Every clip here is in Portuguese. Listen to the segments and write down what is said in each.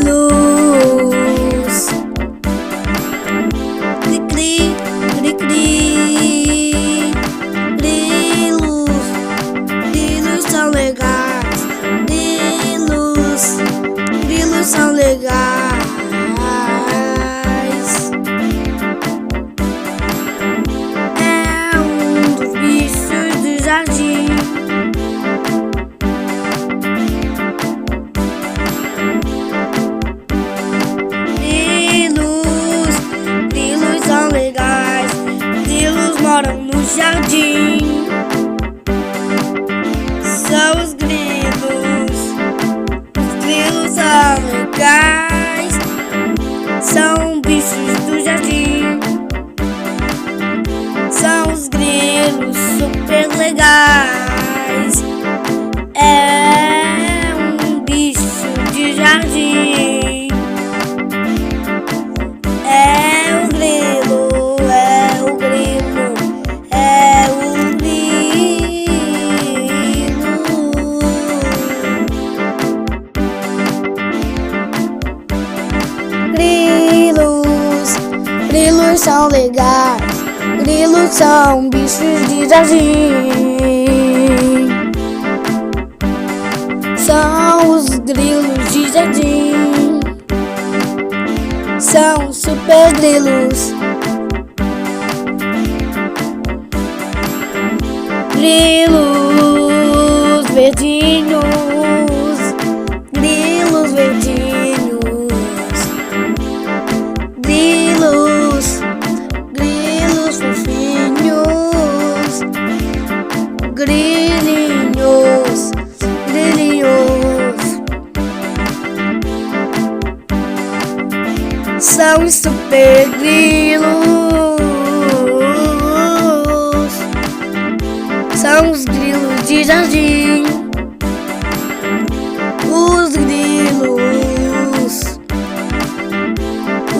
Grilos, cri-cri, cri-cri. Grilos, grilos são legais. Grilos são legais. É um dos bichos do jardim. Grilos são legais. Grilos moram no jardim. São os grilos. Os grilos são legais. São bichos do jardim. São os grilos super legais. É um bicho de jardim. É o grilo, é o grilo, é o grilo. Grilos são legais. Grilos são bichos de jardim. São os grilos de jardim. São super grilos. Grilos verdinhos. Grilos verdinhos. Grilos fofinhos. Grilinhos. São os super grilos. São os grilos de jardim.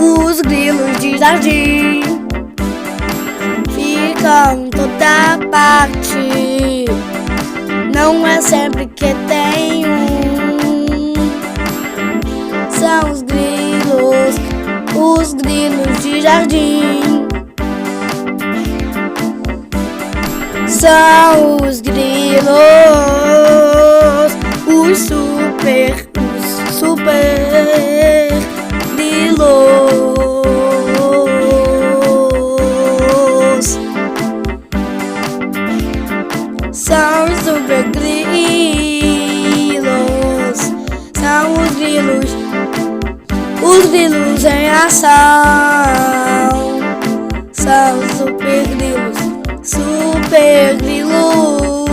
Os grilos de jardim ficam em toda parte. Não é sempre que tem um. São os grilos de jardim. São os grilos, os super grilos. São os super grilos. São os grilos em ação. São os super grilos. Super grilos.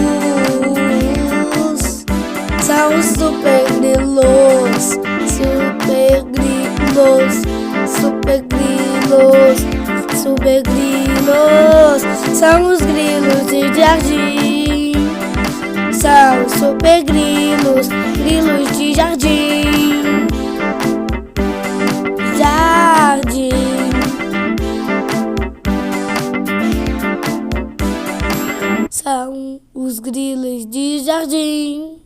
São os super grilos. Super grilos. Super grilos. Super grilos. São os grilos de jardim. São os super grilos. Grilos de jardim. São os grilos de jardim.